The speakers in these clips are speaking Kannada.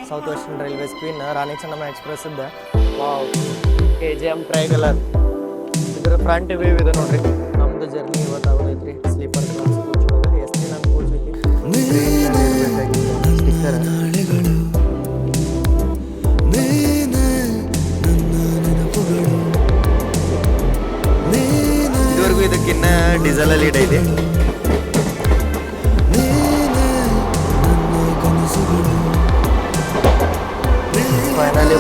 South western railways queen Rani Chennamma express ಇದ್ದ ವಾವ್ KGM ಟ್ರೈಗಲರ್ ಇದರ ಫ್ರಂಟ್ ವ್ಯೂ ಇದೆ ನೋಡ್ರಿ. ನಮ್ದು ಜರ್ನಿ ಇವತ್ತು ಆಗೋದೈತ್ರಿ ಸ್ಲೀಪರ್ ಕ್ಲಾಸ್ ಕೋಚ್ ಒಳಗೆ ಎಷ್ಟು ದಿನ ಕೋಚ್ ಐತಿ ಸ್ಟಿಕ್ಕರ್ ಇದುವರೆಗೂ ಇದಕ್ಕಿನ್ನ ಡೀಸೆಲ್ ಲೀಡ್ ಐತಿ. ಫೈನಲಿ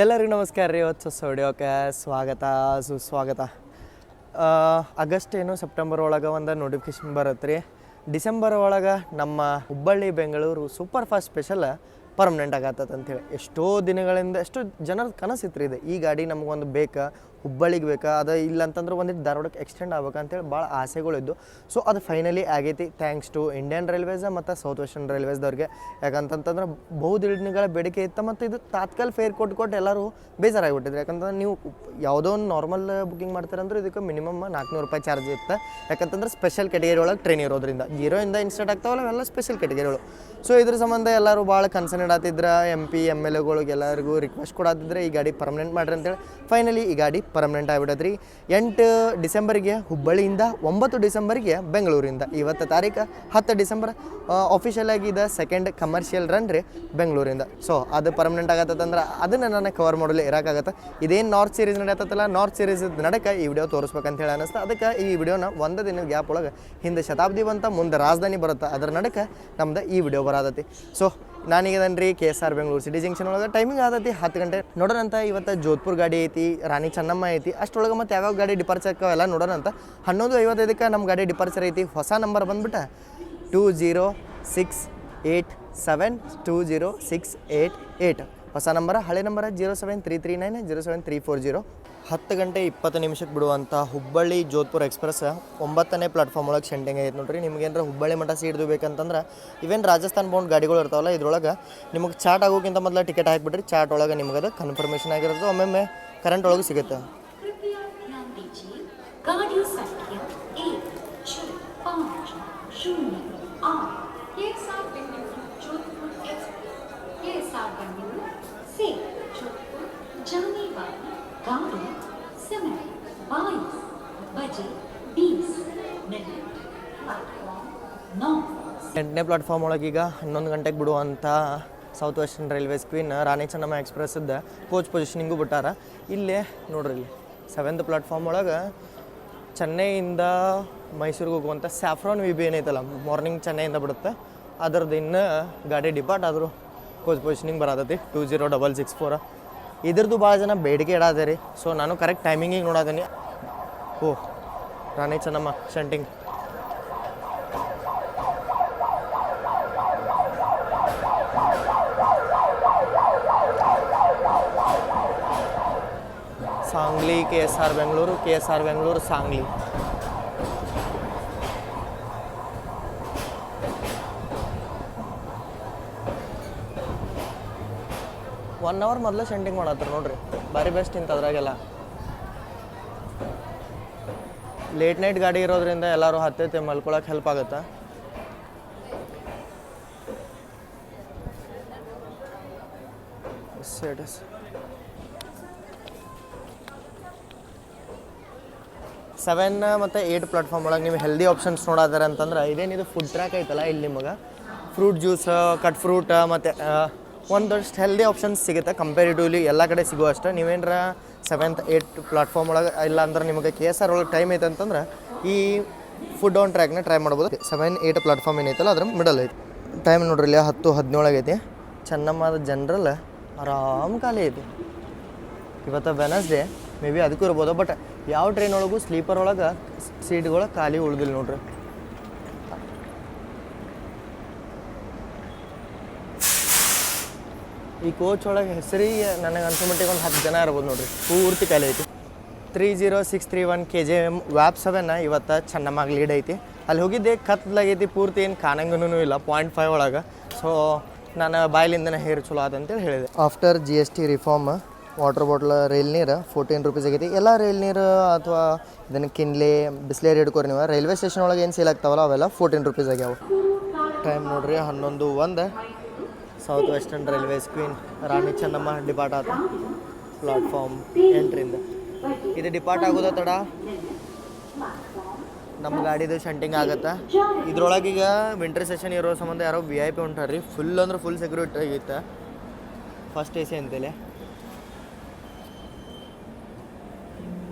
ಎಲ್ಲರಿಗೂ ನಮಸ್ಕಾರ ರೀ. ಇವತ್ತು ಸ್ಟುಡಿಯೋಕ್ಕೆ ಸ್ವಾಗತ ಸುಸ್ವಾಗತ. ಆಗಸ್ಟ್ ಏನು ಸೆಪ್ಟೆಂಬರ್ ಒಳಗೆ ಒಂದು ನೋಟಿಫಿಕೇಶನ್ ಬರುತ್ತೆ ರೀ. ಡಿಸೆಂಬರ್ ಒಳಗೆ ನಮ್ಮ Hubballi Bengaluru super fast special permanent ಆಗತ್ತದ ಅಂಥೇಳಿ ಎಷ್ಟೋ ದಿನಗಳಿಂದ ಎಷ್ಟೋ ಜನರ ಕನಸಿತ್ತು ರೀ ಇದು. ಈ ಗಾಡಿ ನಮಗೊಂದು ಬೇಕಾ, ಹುಬ್ಬಳ್ಳಿಗೆ ಬೇಕಾ, ಅದು ಇಲ್ಲ ಅಂತಂದ್ರೆ ಒಂದಿಟ್ಟು ಧಾರವಾಡಕ್ಕೆ ಎಕ್ಸ್ಟೆಂಡ್ ಆಗ್ಬೇಕಂತೇಳಿ ಭಾಳ ಆಸೆಗಳಿದ್ದು. ಸೊ ಅದು ಫೈನಲಿ ಆಗೈತಿ ಥ್ಯಾಂಕ್ಸ್ ಟು ಇಂಡಿಯನ್ ರೈಲ್ವೇಸ್ ಮತ್ತು ಸೌತ್ ವೆಸ್ಟರ್ನ್ ರೈಲ್ವೇಸ್ದವ್ರಿಗೆ. ಯಾಕಂತಂದ್ರೆ ಬಹುದಿನಗಳ ಬೇಡಿಕೆ ಇತ್ತು ಮತ್ತು ಇದು ತಾತ್ಕಾಲ ಫೇರ್ ಕೊಟ್ಟು ಎಲ್ಲರೂ ಬೇಜಾರಾಗಿಬಿಟ್ಟಿದ್ರು. ಯಾಕಂತಂದ್ರೆ ನೀವು ಯಾವುದೋ ಒಂದು ನಾರ್ಮಲ್ ಬುಕಿಂಗ್ ಮಾಡ್ತಾರಂದ್ರೆ ಇದಕ್ಕೆ ಮಿನಿಮಮ್ 400 ರೂಪಾಯಿ ಚಾರ್ಜ್ ಇತ್ತು. ಯಾಕಂತಂದ್ರೆ ಸ್ಪೆಷಲ್ ಕ್ಯಾಟಗರಿ ಒಳಗೆ ಟ್ರೈನ್ ಇರೋದ್ರಿಂದ 0ಇಂದ ಇನ್ಸ್ಟಾರ್ಟ್ ಆಗ್ತಾವಲ್ಲ ಅವೆಲ್ಲ ಸ್ಪೆಷಲ್ ಕ್ಯಾಟಗರಿಗಳು. ಸೊ ಇದ್ರ ಸಂಬಂಧ ಎಲ್ಲರೂ ಭಾಳ ಕನ್ಸರ್ನ್ ಇಡತ್ತಿದ್ರೆ MP MLAಗಳಿಗೆ ಎಲ್ಲರಿಗೂ ರಿಕ್ವೆಸ್ಟ್ ಕೊಡತ್ತಿದ್ರೆ ಈ ಗಾಡಿ ಪರ್ಮನೆಂಟ್ ಮಾಡ್ರಿ ಅಂತೇಳಿ ಫೈನಲಿ ಈ ಗಾಡಿ ಪರ್ಮನೆಂಟ್ ಆಗಿಬಿಡತ್ತೆ ರೀ. 8 ಡಿಸೆಂಬರ್ಗೆ ಹುಬ್ಬಳ್ಳಿಯಿಂದ 9 ಡಿಸೆಂಬರ್ಗೆ ಬೆಂಗಳೂರಿಂದ. ಇವತ್ತು ತಾರೀಕು 10 ಡಿಸೆಂಬರ್ ಆಫಿಷಿಯಲ್ ಆಗಿ ಇದು ಸೆಕೆಂಡ್ ಕಮರ್ಷಿಯಲ್ ರನ್ ರೀ ಬೆಂಗಳೂರಿಂದ. ಸೊ ಅದು ಪರ್ಮನೆಂಟ್ ಆಗತ್ತಂದ್ರೆ ಅದನ್ನು ನಾನು ಕವರ್ ಮಾಡಲು ಇರೋಕ್ಕಾಗತ್ತೆ. ಇದೇನು ನಾರ್ತ್ ಸೀರೀಸ್ ನಡೆಯತ್ತಲ್ಲ, ನಾರ್ತ್ ಸೀರೀಸ್ ನಡಕ್ಕೆ ಈ ವಿಡಿಯೋ ತೋರಿಸ್ಬೇಕಂತ ಹೇಳಿ ಅನ್ನಿಸ್ತಾ. ಅದಕ್ಕೆ ಈ ವಿಡಿಯೋನ ಒಂದು ದಿನದ ಗ್ಯಾಪ್ ಒಳಗೆ ಹಿಂದೆ ಶತಾಬ್ದಿ ಬಂತ ಮುಂದೆ ರಾಜಧಾನಿ ಬರುತ್ತೆ, ಅದರ ನಡಕ್ಕೆ ನಮ್ದು ಈ ವಿಡಿಯೋ ಬರತೈತಿ. ಸೊ ನಾನೀಗದನ್ ರೀ KSR ಬೆಂಗಳೂರು ಸಿಟಿ ಜಂಕ್ಷನ್ ಒಳಗೆ ಟೈಮಿಂಗ್ ಆದೈತಿ 10 ಗಂಟೆ. ನೋಡೋಣಂತ ಇವತ್ತು ಜೋಧ್ಪುರ್ ಗಾಡಿ ಐತಿ, ರಾಣಿ ಚೆನ್ನಮ್ಮ ಐತಿ, ಅಷ್ಟೊಳಗೆ ಮತ್ತು ಯಾವ್ಯಾವ ಗಾಡಿ ಡಿಪಾರ್ಚರ್ ಎಲ್ಲ ನೋಡೋಣಂತ. 11:55ಕ್ಕೆ ನಮ್ಮ ಗಾಡಿ ಡಿಪಾರ್ಚರ್ ಐತಿ. ಹೊಸ ನಂಬರ್ ಬಂದ್ಬಿಟ್ಟು 20672068. ಹೊಸ ನಂಬರ, ಹಳೆ ನಂಬರ 07339 07340. 10 ಗಂಟೆ 20 ನಿಮಿಷಕ್ಕೆ ಬಿಡುವಂಥ ಹುಬ್ಬಳ್ಳಿ ಜೋಧ್ಪುರ್ ಎಕ್ಸ್ಪ್ರೆಸ್ 9ನೇ ಪ್ಲಾಟ್ಫಾರ್ಮ್ ಒಳಗೆ ಶೆಂಟಿಂಗ್ ಐತೆ ನೋಡ್ರಿ. ನಿಮ್ಗೇನಾರ ಹುಬ್ಬಳ್ಳಿ ಮಠ ಸೀಡ್ದು ಬೇಕಂತಂದ್ರೆ ಇವೇನು ರಾಜಸ್ಥಾನ್ ಬೌಂಡ್ ಗಾಡಿಗಳು ಇರ್ತಾವಲ್ಲ, ಇದ್ರೊಳಗೆ ನಿಮಗೆ ಚಾಟ್ ಆಗೋಕ್ಕಿಂತ ಮೊದಲು ಟಿಕೆಟ್ ಹಾಕಿಬಿಟ್ರಿ. ಚಾಟ್ ಒಳಗೆ ನಿಮ್ಗೆ ಅದು ಕನ್ಫರ್ಮೇಷನ್ ಆಗಿರೋದು ಒಮ್ಮೊಮ್ಮೆ ಕರೆಂಟ್ ಒಳಗೆ ಸಿಗುತ್ತೆ. ಎಂಟನೇ ಪ್ಲಾಟ್ಫಾರ್ಮ್ ಒಳಗೆ ಈಗ 11 ಗಂಟೆಗೆ ಬಿಡುವಂಥ south western railways queen Rani Chennamma ಎಕ್ಸ್ಪ್ರೆಸ್ದ coach positioning ಬಿಟ್ಟಾರ. ಇಲ್ಲೇ ನೋಡ್ರಿ, ಇಲ್ಲಿ 7th ಪ್ಲಾಟ್ಫಾರ್ಮ್ ಒಳಗೆ ಚೆನ್ನೈಯಿಂದ ಮೈಸೂರಿಗೆ ಹೋಗುವಂಥ ಸ್ಯಾಫ್ರಾನ್ VB ಏನೈತಲ್ಲ, ಮಾರ್ನಿಂಗ್ ಚೆನ್ನೈಯಿಂದ ಬಿಡುತ್ತೆ. ಅದ್ರದ್ದು ಇನ್ನೂ ಗಾಡಿ ಡಿಪಾರ್ಟ್ ಆದರೂ ಕೋಚ್ ಪೊಸಿಷನಿಂಗ್ ಬರತೈತಿ 20664. ಇದ್ರದ್ದು ಭಾಳ ಜನ ಬೇಡಿಕೆ ಇಡಾದೆ ರೀ. ಸೊ ನಾನು ಕರೆಕ್ಟ್ ಟೈಮಿಂಗಿಗೆ ನೋಡೋದೀನಿ. Oh, Rani Chennamma shunting Sangli KSR Bengaluru, KSR Bengaluru Sangli. One hour ಮೊದಲೇ ಶೆಂಟಿಂಗ್ ಮಾಡತ್ತಾರೆ ನೋಡ್ರಿ, ಭಾರಿ ಬೆಸ್ಟ್ ಇಂತ. ಅದ್ರಾಗೆಲ್ಲ ಲೇಟ್ ನೈಟ್ ಗಾಡಿ ಇರೋದ್ರಿಂದ ಎಲ್ಲರೂ ಹತ್ತೈತೆ ಮಲ್ಕೊಳಕ್ಕೆ ಹೆಲ್ಪ್ ಆಗುತ್ತೆ. ಸ್ಟೇಟಸ್ 7 ಮತ್ತು 8 ಪ್ಲಾಟ್ಫಾರ್ಮ್ ಒಳಗೆ ನೀವು ಹೆಲ್ದಿ ಆಪ್ಷನ್ಸ್ ನೋಡೋದಾರೆ ಅಂತಂದ್ರೆ ಇದೇನಿದು ಫುಡ್ ಟ್ರ್ಯಾಕ್ ಐತಲ್ಲ, ಇಲ್ಲಿ ನಿಮಗೆ ಫ್ರೂಟ್ ಜ್ಯೂಸ್, ಕಟ್ ಫ್ರೂಟ್ ಮತ್ತು ಒಂದಷ್ಟು ಹೆಲ್ದಿ ಆಪ್ಷನ್ಸ್ ಸಿಗುತ್ತೆ ಕಂಪೇರಿಟಿವ್ಲಿ ಎಲ್ಲ ಕಡೆ ಸಿಗುವಷ್ಟು. ನೀವೇನಾರ 7th 8th ಪ್ಲಾಟ್ಫಾರ್ಮ್ ಒಳಗೆ ಇಲ್ಲ ಅಂದ್ರೆ ನಿಮಗೆ KSR ಒಳಗೆ ಟೈಮ್ ಐತೆ ಅಂತಂದ್ರೆ ಈ ಫುಡ್ ಆನ್ ಟ್ರ್ಯಾಕ್ನ ಟ್ರೈ ಮಾಡ್ಬೋದು. 7, 8 ಪ್ಲಾಟ್ಫಾರ್ಮ್ ಏನೈತಲ್ಲ ಅದ್ರ ಮಿಡಲ್ ಐತಿ. ಟೈಮ್ ನೋಡ್ರಿ, ಇಲ್ಲಿ 10:17 ಐತಿ. ಚೆನ್ನಮ್ಮದ ಜನರಲ್ ಆರಾಮ್ ಖಾಲಿ ಐತಿ. ಇವತ್ತು ವೆನಸ್ಡೇ ಮೇ ಬಿ ಅದಕ್ಕೂ ಇರ್ಬೋದು. ಬಟ್ ಯಾವ ಟ್ರೈನ್ ಒಳಗೂ ಸ್ಲೀಪರ್ ಒಳಗೆ ಸೀಟ್ಗಳು ಖಾಲಿ ಉಳಿದಿಲ್ಲ ನೋಡ್ರಿ. ಈ ಕೋಚ್ ಒಳಗೆ ಹೆಸರಿಗೆ ನನಗೆ ಅನ್ಸೋ ಮಟ್ಟಿಗೆ ಒಂದು 10 ಜನ ಇರ್ಬೋದು ನೋಡ್ರಿ. ಪೂರ್ತಿ ಖಾಲಿ ಐತಿ. 30631 KJM ವ್ಯಾಪ್ 7 ಇವತ್ತು ಚೆನ್ನಮ್ಮಾಗಿ ಲೀಡ್ ಐತಿ. ಅಲ್ಲಿ ಹೋಗಿದ್ದೆ ಕತ್ಲಾಗೈತಿ, ಪೂರ್ತಿ ಏನು ಕಾಣಂಗೂ ಇಲ್ಲ 0.5 ಒಳಗೆ. ಸೊ ನಾನು ಬಾಯ್ಲಿಂದನೇ ಹೇರ್ ಚಲೋ ಅದಂತೇಳಿ ಹೇಳಿದೆ. After GST reform water bottle rail ನೀರು 14 ರೂಪೀಸ್ ಆಗೈತಿ. ಎಲ್ಲ ರೈಲ್ ನೀರು ಅಥವಾ ಇದನ್ನು ಕಿನ್ಲೆ ಬಿಸ್ಲೇರಿ ಹಿಡ್ಕೊರಿ ನೀವು. ರೈಲ್ವೆ ಸ್ಟೇಷನ್ ಒಳಗೆ ಏನು ಸೇಲ್ ಆಗ್ತಾವಲ್ಲ ಅವೆಲ್ಲ 14 ರೂಪೀಸ್ ಆಗ್ಯಾವ. ಟೈಮ್ ನೋಡ್ರಿ 11:01. South western railways queen Rani Chennamma depart ಆತ ಪ್ಲಾಟ್ಫಾರ್ಮ್ 8ರಿಂದ. ಇದು ಡಿಪಾರ್ಟ್ ಆಗೋದ ತಡ ನಮ್ಮ ಗಾಡಿದು ಶಂಟಿಂಗ್ ಆಗತ್ತೆ. ಇದ್ರೊಳಗೀಗ ವಿಂಟರ್ ಸೆಷನ್ ಇರೋ ಸಂಬಂಧ ಯಾರೋ VIP ಹೊಂಟಾರ್ರಿ. ಫುಲ್ ಅಂದ್ರೆ ಫುಲ್ ಸೆಕ್ಯೂರಿಟಿ ಆಗಿತ್ತು. ಫಸ್ಟ್ AC ಅಂತೇಳಿ.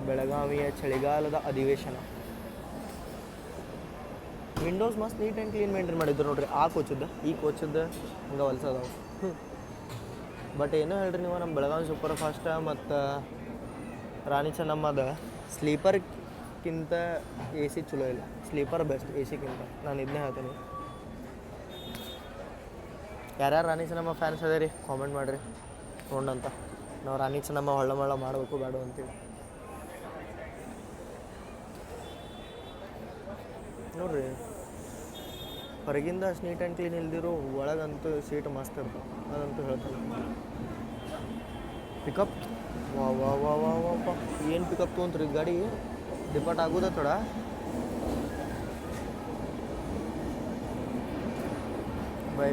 ಬೆಳಗಾವಿಯ ಚಳಿಗಾಲದ ಅಧಿವೇಶನ. ವಿಂಡೋಸ್ ಮಸ್ತ್ ನೀಟ್ ಆ್ಯಂಡ್ ಕ್ಲೀನ್ ಮೇಂಟೈನ್ ಮಾಡಿದ್ರು ನೋಡ್ರಿ. ಆ ಕೋಚದ್ದು ಈ ಕೋಚದ್ದು ಹಂಗೆ ಹೊಲ್ಸೋದವು. ಬಟ್ ಏನೋ ಹೇಳ್ರಿ ನೀವು, ನಮ್ಮ ಬೆಳಗಾವಿ ಸೂಪರ್ ಫಾಸ್ಟ್ ಮತ್ತು ರಾಣಿ ಚೆನ್ನಮ್ಮದ ಸ್ಲೀಪರ್ಕ್ಕಿಂತ AC ಚಲೋ ಇಲ್ಲ. ಸ್ಲೀಪರ್ ಬೆಸ್ಟ್ ACಕ್ಕಿಂತ. ನಾನು ಇದನ್ನೇ ಹೇಳ್ತೀನಿ. ಯಾರ್ಯಾರು ರಾಣಿ ಚೆನ್ನಮ್ಮ ಫ್ಯಾನ್ಸ್ ಅದೇ ರೀ ಕಾಮೆಂಟ್ ಮಾಡಿರಿ ನೋಡಂತ. ನಾವು ರಾಣಿ ಚೆನ್ನಮ್ಮ ಹೊಳ್ಳ ಮಾಡಬೇಕು ಬೇಡ ಅಂತೇಳಿ ನೋಡ್ರಿ. ಹೊರಗಿಂದ ಅಷ್ಟು ನೀಟ್ ಆ್ಯಂಡ್ ಕ್ಲೀನ್ ಇಲ್ದಿರೋ ಒಳಗಂತೂ ಸೀಟ್ ಮಸ್ತ್ ಇರ್ತದೆ, ಅದಂತೂ ಹೇಳ್ತಾನೆ. ಪಿಕಪ್ ವಾ ಏನು ಪಿಕಪ್ ತೊಗೊಂತ್ರಿ ಇದು ಗಾಡಿ. ಡಿಪಾರ್ಟ್ ಆಗೋದ ಥೋಡ ಬೈ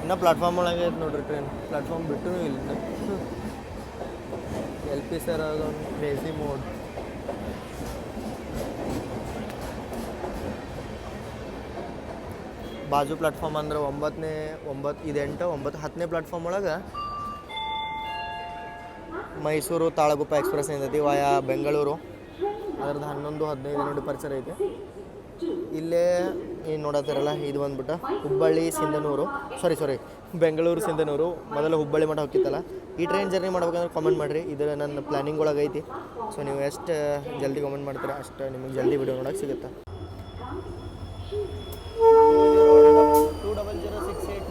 ಇನ್ನೂ ಪ್ಲಾಟ್ಫಾರ್ಮ್ ಒಳಗೆ ಐತೆ ನೋಡ್ರಿ ಟ್ರೈನ್. ಪ್ಲಾಟ್ಫಾರ್ಮ್ ಬಿಟ್ಟೂ ಇಲ್ಲ. LP ಸರ್ ಅದೊಂದು ಕ್ರೇಜಿ ಮೋಡ್. ಬಾಜು ಪ್ಲಾಟ್ಫಾರ್ಮ್ ಅಂದ್ರೆ 9ನೇ 8 9 10ನೇ ಪ್ಲಾಟ್ಫಾರ್ಮ್ ಒಳಗೆ ಮೈಸೂರು ತಾಳಗುಪ್ಪ ಎಕ್ಸ್ಪ್ರೆಸ್ ಏನೈತಿ ವಾಯಾ ಬೆಂಗಳೂರು. ಅದ್ರದ್ದು 11:15 ಡಿಪಾರ್ಚರ್ ಐತಿ. ಇಲ್ಲೇ ಏನು ನೋಡತ್ತಿರಲ್ಲ ಇದು ಬಂದ್ಬಿಟ್ಟು ಹುಬ್ಬಳ್ಳಿ ಸಿಂಧನೂರು, ಸಾರಿ ಬೆಂಗಳೂರು ಸಿಂಧನೂರು. ಮೊದಲು ಹುಬ್ಬಳ್ಳಿ ಮಠ ಹೋಗಿತ್ತಲ್ಲ. ಈ ಟ್ರೈನ್ ಜರ್ನಿ ಮಾಡ್ಬೇಕಂದ್ರೆ ಕಾಮೆಂಟ್ ಮಾಡಿರಿ. ಇದು ನನ್ನ ಪ್ಲ್ಯಾನಿಂಗ್ ಒಳಗೆ ಐತಿ. ಸೊ ನೀವು ಎಷ್ಟು ಜಲ್ದಿ ಕಾಮೆಂಟ್ ಮಾಡ್ತೀರಾ ಅಷ್ಟು ನಿಮಗೆ ಜಲ್ದಿ ವಿಡಿಯೋ ನೋಡೋಕೆ ಸಿಗುತ್ತೆ. 20068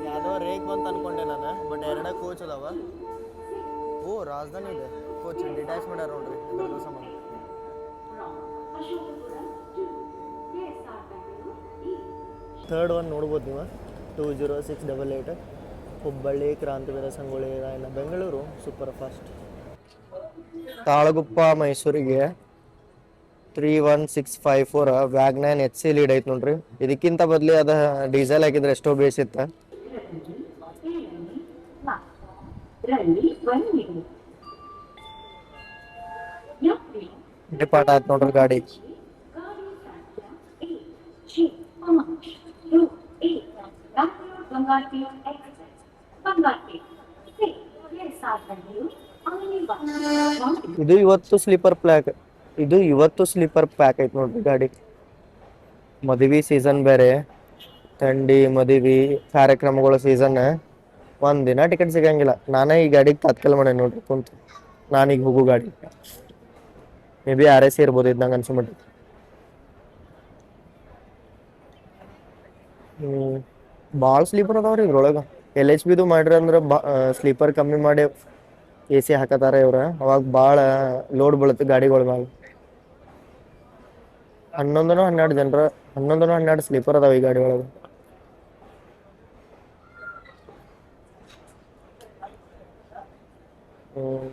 ಯಾವುದೋ ರೇಕ್ ಬಂತು ಅನ್ಕೊಂಡೆ ನಾನು. ಬಟ್ 2 ಕೋಚ್ ಅದಾವ. ಓ ರಾಜಧಾನಿ ಇದೆ ಕೋಚ್ ಡಿಟ್ಯಾಚ್ ಮಾಡ್ಯಾರ ನೋಡ್ರಿ. ಇದ್ರ ಸಂಬಂಧ 3rd one ನೋಡ್ಬೋದು ನೀವು. 20688 ಹುಬ್ಬಳ್ಳಿ ಕ್ರಾಂತಿವೀರ ಸಂಗೊಳ್ಳಿ ರಾಯಣ್ಣ ಬೆಂಗಳೂರು ಸೂಪರ್ ಫಾಸ್ಟ್. ತಾಳಗುಪ್ಪ ಮೈಸೂರಿಗೆ 31654 ವ್ಯಾಗ್ನಾನ್ HC ಲೀಡ್ ಐತೆ ನೋಡ್ರಿ. ಇದಕ್ಕಿಂತ ಬದಲಿ ಅದ ಡೀಸೆಲ್ ಹಾಕಿದ್ರೆ ಎಷ್ಟೋ ಬೇಸಿತ್ತು. ಡಿಪಾರ್ಟ್ ಆಯ್ತು ನೋಡ್ರಿ ಗಾಡಿ. ಇದು ಇವತ್ತು ಸ್ಲೀಪರ್ ಪ್ಯಾಕ್ ಐತೆ ನೋಡ್ರಿ ಗಾಡಿ. ಮದುವೆ ಸೀಸನ್ ಬೇರೆ, ಥಂಡಿ ಮದುವೆ ಕಾರ್ಯಕ್ರಮಗಳ ಸೀಸನ್. ಒಂದಿನ ಟಿಕೆಟ್ ಸಿಗಂಗಿಲ್ಲ. ನಾನೇ ಈ ಗಾಡಿಗೆ ತಾತ್ಕಾಲ ಮಾಡೇನಿ ನೋಡ್ರಿ ಕುಂತು. ನಾನೀಗ ಹೋಗು ಗಾಡಿ ಮೇ ಬಿ RAC ಇರ್ಬೋದು ಇದ್ದಂಗೆ ಅನ್ಸ್ಬಿಟ್ಟು. ಭಾಳ ಸ್ಲೀಪರ್ ಅದಾವ್ರಿ ಇದ್ರೊಳಗೆ. LHBದು ಮಾಡ್ರಿ ಅಂದ್ರೆ ಸ್ಲೀಪರ್ ಕಮ್ಮಿ ಮಾಡಿ AC ಹಾಕತಾರ ಇವ್ರ. ಅವಾಗ ಭಾಳ ಲೋಡ್ ಬೀಳುತ್ತೆ ಗಾಡಿಗಳ ಮ್ಯಾಲ. 11 ಸ್ಲೀಪರ್ ಅದಾವ ಈ ಗಾಡಿ ಒಳಗೆ.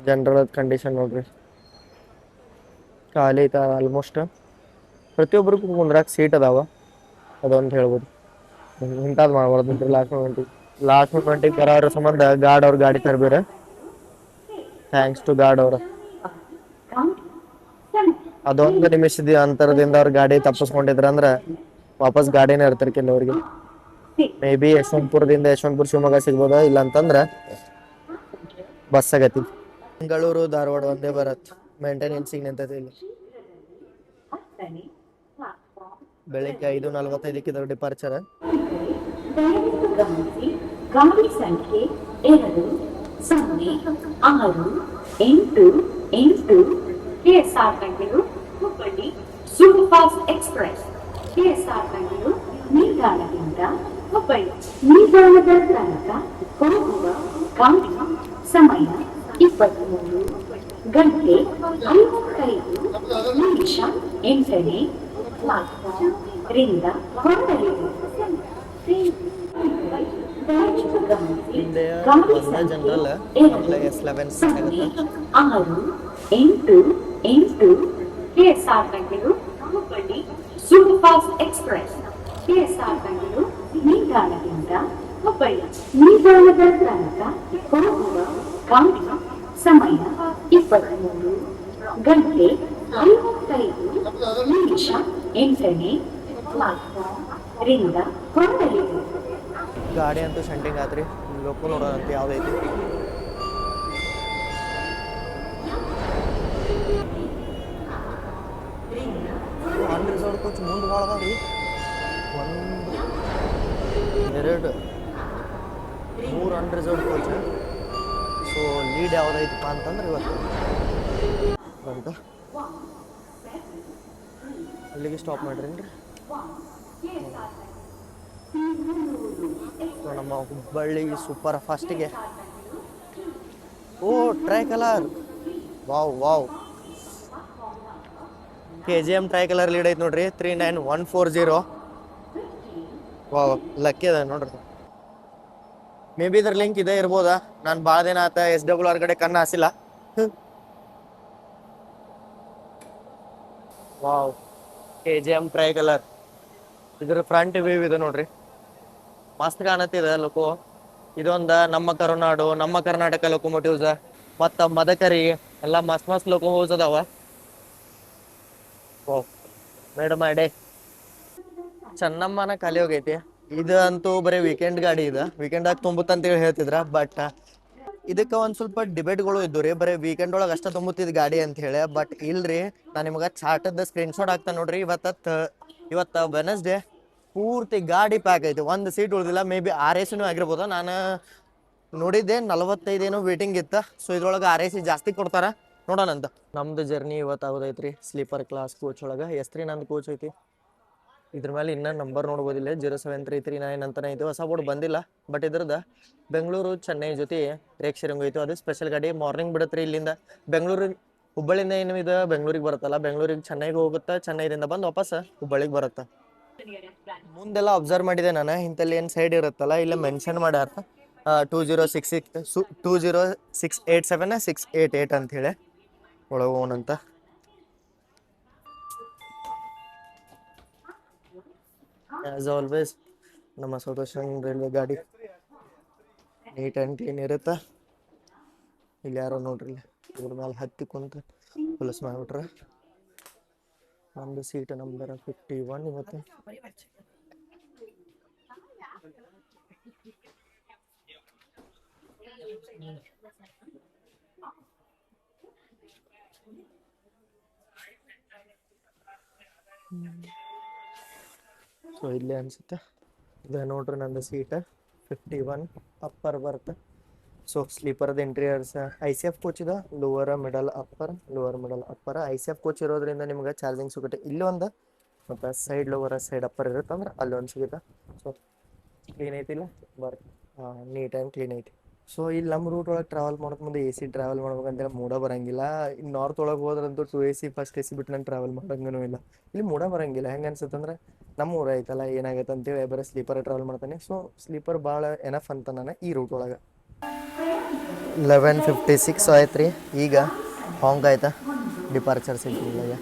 ಜನರಲ್ ಕಂಡೀಷನ್ ನೋಡ್ರಿ ಖಾಲಿ ಐತ ಆಲ್ಮೋಸ್ಟ್. ಪ್ರತಿಯೊಬ್ಬರಿಗೂ ಕುಂದ್ರಾಕ್ ಸೀಟ್ ಅದಾವ, ಅದೊಂದು ಹೇಳ್ಬೋದು. ಇಂಥದ್ದು ಮಾಡ್ಬಾರ್ದು ಲಾಸ್ಟ್ ಮೂಮೆಂಟಿಗೆ ಬರೋರ ಸಂಬಂಧ ಗಾರ್ಡ್ ಅವ್ರ ಗಾಡಿ ತರಬೇರೆ. ಥ್ಯಾಂಕ್ಸ್ ಟು ಗಾರ್ಡ್ ಅವ್ರ. ಅದೊಂದು ನಿಮಿಷದ ಅಂತರದಿಂದ ಅವ್ರ ಗಾಡಿ ತಪ್ಪಿಸ್ಕೊಂಡಿದ್ರ ಅಂದ್ರೆ ವಾಪಸ್ ಗಾಡಿನೇ ಇರ್ತಾರೆ ಕೆಲವ್ರಿಗೆ. ಮೇ ಬಿ ಯಶವಂತಪುರ ಶಿವಮೊಗ್ಗ ಸಿಗ್ಬೋದ, ಇಲ್ಲ ಅಂತಂದ್ರೆ ಬಸ್ ಆಗತಿ. ಬೆಂಗಳೂರು ಧಾರವಾಡ ಒಂದೇ ಬರತ್. ಮೇಂಟೆನೆನ್ಸಿಗೆ ನಿಂತೈತಿ ಇಲ್ಲಿ. ಬೆಳಿಗ್ಗೆ 5:45 ಇದ್ರ ಡಿಪಾರ್ಚರ್. ಗಾಡಿ ಸಂಖ್ಯೆ 2068 KSR Bengaluru Hubballi super fast express KSR Bengaluru ನಿಲ್ದಾಣದಿಂದ ಹುಬ್ಬಳ್ಳಿ ನಿಲ್ದಾಣದ ತನಕ ಹೋಗುವ ಗಾಡಿ ಸಮಯ 23 ಗಂಟೆ 55 ನಿಮಿಷ. 8ನೇ ಪ್ಲಾಟ್ಫಾರ್ಮ್ ರಿಂದ ಹೊರಡಲಿದೆ. ಹಿಂದೆ ಗಾಡಿ ಒಂದೇ ಜನರಲ್ ಆಮೇಲೆ S11 ಸೊನ್ನೆ ಆಗುತ್ತೆ. 688 KSR Bengaluru Hubballi superfast express KSR Bengaluru ನಿಲ್ದಾಣದಿಂದ ಹುಬ್ಬಳ್ಳಿ ನಿಲ್ದಾಣದ ತನಕ ಹೋಗುವ ಗಾಡಿ ಸಮಯ 23 ಗಂಟೆ 55 ನಿಮಿಷ. 8ನೇ ಪ್ಲಾಟ್ಫಾರ್ಮ್ ರಿಂದ ಹೊರಡಲಿದೆ. ಗಾಡಿ ಅಂತೂ ಶಂಟಿಂಗ್ ಆತ್ರಿ. ಲೋಕು ನೋಡೋಣ ಅಂತ ಯಾವ್ದೈತಿ. ಅನ್ರಿಸರ್ವ್ ಕೋಚ್ ಮುಂದೆ ಭಾಳ ಅದಾವ್ರಿ. 1 2 3 ಅನ್ರಿಸರ್ವ್ ಕೋಚ್. ಸೊ ಲೀಡ್ ಯಾವ್ದೈತಪ್ಪ ಅಂತಂದ್ರೆ ಇವತ್ತು ಬಂತ ಅಲ್ಲಿಗೆ ಸ್ಟಾಪ್ ಮಾಡ್ರಿ. ಸೊ ನಮ್ಮ ಹುಬ್ಬಳ್ಳಿ ಸೂಪರ್ ಫಾಸ್ಟಿಗೆ oh tricolour wow KGM tricolour lead ಐತೆ ನೋಡ್ರಿ. 39140. ವಾವ್ ಲಕ್ಕಿ ಅದ ನೋಡ್ರಿ. ಮೇ ಬಿ ಇದ್ರ ಲಿಂಕ್ ಇದೆ ಇರ್ಬೋದಾ. ನಾನು ಭಾಳ ದಿನ ಆತ SWR ಕಡೆ ಕಣ್ಣು ಹಾಸಿಲ್ಲ. Wow KGM tricolour. ಇದ್ರ ಫ್ರಂಟ್ ವ್ಯೂ ಇದೆ ನೋಡ್ರಿ. ಮಸ್ತ್ ಕಾಣತ್ತಿದೆ ಲೋಕೋ. ಇದೊಂದ ನಮ್ಮ ಕರುನಾಡು ನಮ್ಮ ಕರ್ನಾಟಕ ಲೊಕೊಮೋಟಿವ್ಸ್ ಮತ್ತ ಮದಕರಿ ಎಲ್ಲ ಮಸ್ತ್ ಲೊಕೊಮೋಟಿವ್ಸ್ ಅದಾವ. ಓ ಮೇಡಮ್ ಡೇ ಚೆನ್ನಮ್ಮನ ಖಾಲಿ ಹೋಗೈತಿ. ಇದು ಅಂತೂ ಬರೀ ವೀಕೆಂಡ್ ಗಾಡಿ ಇದೆ. ವೀಕೆಂಡಾಗ ತುಂಬುತ್ತಂತೇಳಿ ಹೇಳ್ತಿದ್ರ. ಬಟ್ ಇದಕ್ಕೆ ಒಂದು ಸ್ವಲ್ಪ ಡಿಬೇಟ್ಗಳು ಇದ್ದು ರೀ. ಬರೀ ವೀಕೆಂಡ್ ಒಳಗೆ ಅಷ್ಟ ತುಂಬುತ್ತಿದ್ ಗಾಡಿ ಅಂತ ಹೇಳಿ. ಬಟ್ ಇಲ್ರಿ, ನಾನು ನಿಮ್ಗೆ ಚಾರ್ಟದ ಸ್ಕ್ರೀನ್ಶಾಟ್ ಹಾಕ್ತಾನೆ ನೋಡ್ರಿ. ಇವತ್ತು ವೆನಸ್ಡೇ ಪೂರ್ತಿ ಗಾಡಿ ಪ್ಯಾಕ್ ಐತಿ. ಒಂದು ಸೀಟ್ ಉಳಿದಿಲ್ಲ. ಮೇ ಬಿ RAC ಆಗಿರ್ಬೋದು. ನಾನು ನೋಡಿದ್ದೆ 45 ಏನೋ ವೇಟಿಂಗ್ ಇತ್ತು. ಸೊ ಇದ್ರೊಳಗೆ RAC ಜಾಸ್ತಿ ಕೊಡ್ತಾರ. ನೋಡೋಣ ಅಂತ. ನಮ್ದು ಜರ್ನಿ ಇವತ್ತು ಆಗೋದೈತ್ರಿ ಸ್ಲೀಪರ್ ಕ್ಲಾಸ್ ಕೋಚ್ ಒಳಗೆ. S3 ನಂದು ಕೋಚ್ ಐತಿ. ಇದ್ರ ಮೇಲೆ ಇನ್ನೂ ನಂಬರ್ ನೋಡ್ಬೋದಿಲ್ಲ. 07339 ಅಂತಾನೆ ಐತಿ. ಹೊಸ ಬೋರ್ಡ್ ಬಂದಿಲ್ಲ. ಬಟ್ ಇದ್ರದ್ದು ಬೆಂಗಳೂರು ಚೆನ್ನೈ ಜೊತೆ ರೇಕ್ಷರಂಗು ಐತಿ. ಅದು ಸ್ಪೆಷಲ್ ಗಾಡಿ. ಮಾರ್ನಿಂಗ್ ಬಿಡತ್ರಿ ಇಲ್ಲಿಂದ. ಹುಬ್ಬಳ್ಳಿಯಿಂದ ಏನು ಇದು ಬೆಂಗಳೂರಿಗೆ ಬರುತ್ತಲ್ಲ. ಬೆಂಗಳೂರಿಗೆ ಚೆನ್ನೈಗೆ ಹೋಗುತ್ತೆ. ಚೆನ್ನೈದಿಂದ ಬಂದು ವಾಪಸ್ ಹುಬ್ಬಳ್ಳಿಗೆ ಬರುತ್ತೆ. ಮುಂದೆಲ್ಲ ಅಬ್ಸರ್ವ್ ಮಾಡಿದೆ ನಾನು. ಇಂಥಲ್ಲಿ ಏನು ಸೈಡ್ ಇರುತ್ತಲ್ಲ ಇಲ್ಲೇ ಮೆನ್ಷನ್ ಮಾಡ್ಯಾರ 2067 ಅಂತ ಹೇಳಿ. ಒಳಗೆ ಹೋಗೋಣಂತ. ಆಸ್ ಆಲ್ವೇಸ್ ನಮ್ಮ ಸೌತ್ ವೆಸ್ಟರ್ನ್ ರೈಲ್ವೆ ಗಾಡಿ ನೀಟ್ ಆ್ಯಂಡ್ ಕ್ಲೀನ್ ಇರುತ್ತೆ. ಇಲ್ಲಿ ಯಾರೋ ನೋಡ್ರಿ ಇದ್ರ ಮೇಲೆ ಹತ್ತಿ ಕುಂತ ಹೊಲಸು ಮಾಡಿಬಿಟ್ರೆ. ನಮ್ಮದು ಸೀಟ್ ನಂಬರ್ 51 ಇವತ್ತು. ಸೊ ಇಲ್ಲೇ ಅನ್ಸುತ್ತೆ. ಇದೆ ನೋಡ್ರಿ ನಂದು ಸೀಟ್ 51 ಅಪ್ಪರ್ ಬರುತ್ತೆ. ಸೊ ಸ್ಲೀಪರ್ದು ಇಂಟೀರಿಯರ್ಸ್ ICF ಕೋಚ್ ಇದೆ. Lower middle upper ICF coach ಇರೋದ್ರಿಂದ ನಿಮ್ಗೆ ಚಾರ್ಜಿಂಗ್ ಸಿಗುತ್ತೆ. ಇಲ್ಲೊಂದು ಮತ್ತು ಸೈಡ್ ಲೋವರ್ ಸೈಡ್ ಅಪ್ಪರ್ ಇರುತ್ತೆ ಅಂದ್ರೆ ಅಲ್ಲೊಂದು ಸಿಗುತ್ತೆ. ಸೊ ಕ್ಲೀನ್ ಐತಿಲ್ಲ ಬರುತ್ತೆ. ನೀಟ್ ಆ್ಯಂಡ್ ಕ್ಲೀನ್ ಐತಿ. ಸೊ ಇಲ್ಲಿ ನಮ್ಮ ರೂಟ್ ಒಳಗೆ ಟ್ರಾವೆಲ್ ಮಾಡೋಕೆ ಮುಂದೆ AC ಟ್ರಾವೆಲ್ ಮಾಡ್ಬೇಕಂತೇಳಿ ಮೂಡ ಬರೋಂಗಿಲ್ಲ. ಇನ್ನು ನಾರ್ತ್ ಒಳಗೆ ಹೋದ್ರಂತೂ 2AC ಫಸ್ಟ್ AC ಬಿಟ್ಟು ನಾನು ಟ್ರಾವೆಲ್ ಮಾಡೋಂಗೂ ಇಲ್ಲ. ಇಲ್ಲಿ ಮೂಡ ಬರೋಂಗಿಲ್ಲ. ಹೆಂಗೆ ಅನ್ಸುತ್ತೆ ಅಂದ್ರೆ ನಮ್ಮ ಊರು ಐತಲ್ಲ ಏನಾಗೈತೆ ಅಂತೇಳಿ ಬರೀ ಸ್ಲೀಪರ್ ಟ್ರಾವೆಲ್ ಮಾಡ್ತಾನೆ. ಸೊ ಸ್ಲೀಪರ್ ಭಾಳ ಎನಫ್ ಅಂತ ನಾನು ಈ ರೂಟ್ ಒಳಗೆ. 11:56 ಆಯ್ತು ರೀ. ಈಗ ಹಾಂಗ್ ಆಯ್ತಾ ಡಿಪಾರ್ಚರ್ ಸಿಗ್ಲಿಲ್ಲ.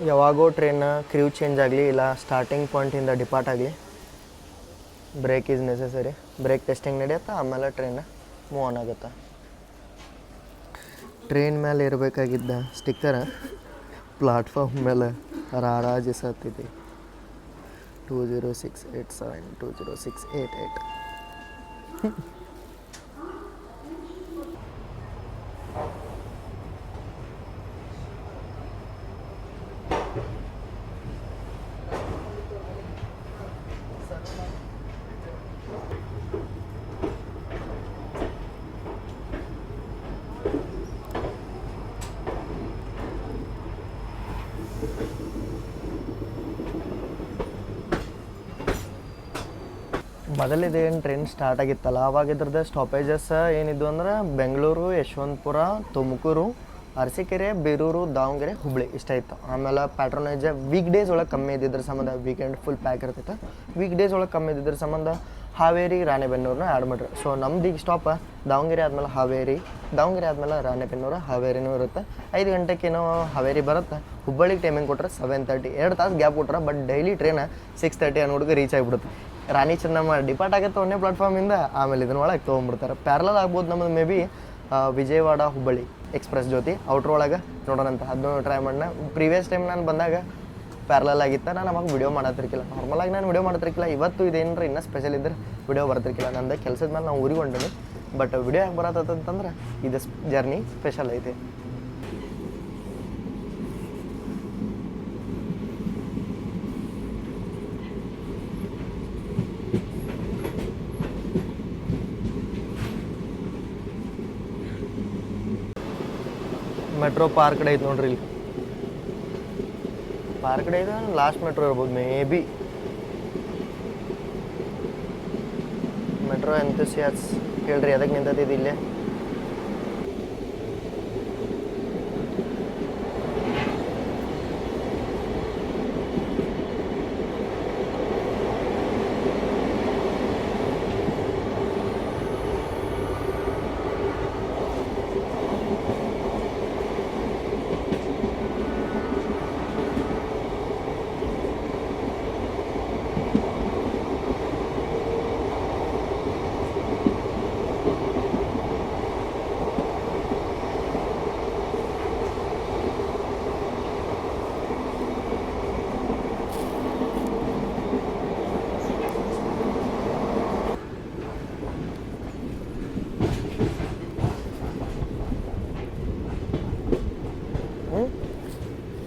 ಯಾವಾಗೋ ಟ್ರೈನ್ ಕ್ರ್ಯೂ ಚೇಂಜ್ ಆಗಲಿ ಇಲ್ಲ ಸ್ಟಾರ್ಟಿಂಗ್ ಪಾಯಿಂಟಿಂದ ಡಿಪಾರ್ಟ್ ಆಗಲಿ brake is necessary. Brake testing ನಡೆಯುತ್ತಾ ಆಮೇಲೆ ಟ್ರೈನ್ ಮೂವ್ ಆನ್ ಆಗುತ್ತೆ. ಟ್ರೈನ್ ಮೇಲೆ ಇರಬೇಕಾಗಿದ್ದ ಸ್ಟಿಕ್ಕರ್ ಪ್ಲಾಟ್ಫಾರ್ಮ್ ಮೇಲೆ ರಾರಾಜಿಸತ್ತಿದೆ. 20687 20688. ಮೊದಲಿದೇನು ಟ್ರೈನ್ ಸ್ಟಾರ್ಟ್ ಆಗಿತ್ತಲ್ಲ ಅವಾಗ ಇದ್ರದ್ದು ಸ್ಟಾಪೇಜಸ್ ಏನಿದ್ವು ಅಂದ್ರೆ ಬೆಂಗಳೂರು, ಯಶವಂತಪುರ, ತುಮಕೂರು, ಅರಸೀಕೆರೆ, ಬೀರೂರು, ದಾವಣಗೆರೆ, ಹುಬ್ಳಿ ಇಷ್ಟ ಇತ್ತು. ಆಮೇಲೆ ಪ್ಯಾಟ್ರೋನೇಜ್ ವೀಕ್ ಡೇಸ್ ಒಳಗೆ ಕಮ್ಮಿ ಇದ್ದಿದ್ರ ಸಂಬಂಧ, ವೀಕೆಂಡ್ ಫುಲ್ ಪ್ಯಾಕ್ ಇರ್ತೈತೆ. ವೀಕ್ ಡೇಸ್ ಒಳಗೆ ಕಮ್ಮಿ ಇದ್ದಿದ್ರ ಸಂಬಂಧ ಹಾವೇರಿ, ರಾಣೆಬೆನ್ನೂರನ್ನ ಆ್ಯಡ್ ಮಾಡ್ರಿ. ಸೊ ನಮ್ದು ಈಗ ಸ್ಟಾಪ್ ದಾವಣಗೆರೆ ಆದಮೇಲೆ ಹಾವೇರಿ, ದಾವಣಗೆರೆ ಆದಮೇಲೆ ರಾಣೆಬೆನ್ನೂರು, ಹಾವೇರಿನೂ ಇರುತ್ತೆ. 5 ಗಂಟೆಗೇನೋ ಹಾವೇರಿ ಬರುತ್ತೆ. ಹುಬ್ಬಳ್ಳಿಗೆ ಟೈಮಿಂಗ್ ಕೊಟ್ಟರೆ 7:30, 2 ತಾಸು ಗ್ಯಾಪ್ ಕೊಟ್ರೆ. ಬಟ್ ಡೈಲಿ ಟ್ರೈನ್ 6:30 ಅನ್ನೋಡ್ಗೆ ರೀಚ್ ಆಗಿಬಿಡುತ್ತೆ. ರಾಣಿ ಚೆನ್ನಮ್ಮ ಡಿಪಾರ್ಟ್ ಆಗುತ್ತೆ ಒಂದೇ ಪ್ಲಾಟ್ಫಾರ್ಮಿಂದ, ಆಮೇಲೆ ಇದನ್ನ ಒಳಗೆ ತೊಗೊಂಡ್ಬಿಡ್ತಾರೆ. ಪ್ಯಾರಲಲ್ ಆಗ್ಬೋದು ನಮ್ಮದು maybe Vijayawada Hubballi express Jyoti outer ಒಳಗೆ ನೋಡೋಣಂತ. ಅದನ್ನು ಟ್ರೈ ಮಾಡೋಣ. ಪ್ರೀವಿಯಸ್ ಟೈಮ್ ನಾನು ಬಂದಾಗ ಪ್ಯಾರಲಲ್ ಆಗಿತ್ತು. ನಾನು ಅವಾಗ ವಿಡಿಯೋ ಮಾಡತ್ತಿರ್ಕಿಲ್ಲ. ನಾರ್ಮಲಾಗಿ ನಾನು ವಿಡಿಯೋ ಮಾಡ್ತಿರ್ಕಿಲ್ಲ. ಇವತ್ತು ಇದೇನರ ಇನ್ನೂ ಸ್ಪೆಷಲ್ ಇದ್ರೆ ವಿಡಿಯೋ ಬರ್ತಿರ್ಕಿಲ್ಲ. ನಂದು ಕೆಲಸದ ಮೇಲೆ ನಾವು ಊರಿಗೆ ಹೊಂಟೀನಿ. ಬಟ್ ವಿಡಿಯೋ ಯಾಕೆ ಬರತ್ತಂತಂದ್ರೆ ಇದು ಜರ್ನಿ ಸ್ಪೆಷಲ್ ಐತಿ. ಮೆಟ್ರೋ ಪಾರ್ಕ್ ಕಡೆ ಐತೆ ನೋಡ್ರಿ. ಇಲ್ಲಿ ಪಾರ್ಕ್ ಕಡೆ ಇದೆ. ಲಾಸ್ಟ್ ಮೆಟ್ರೋ ಇರ್ಬೋದು ಮೇ ಬಿ. ಮೆಟ್ರೋ ಎಂಥೂಸಿಯಾಸ್ ಕೇಳ್ರಿ ಅದಕ್ಕೆ ನಿಂತೈತಿ ಇಲ್ಲೇ.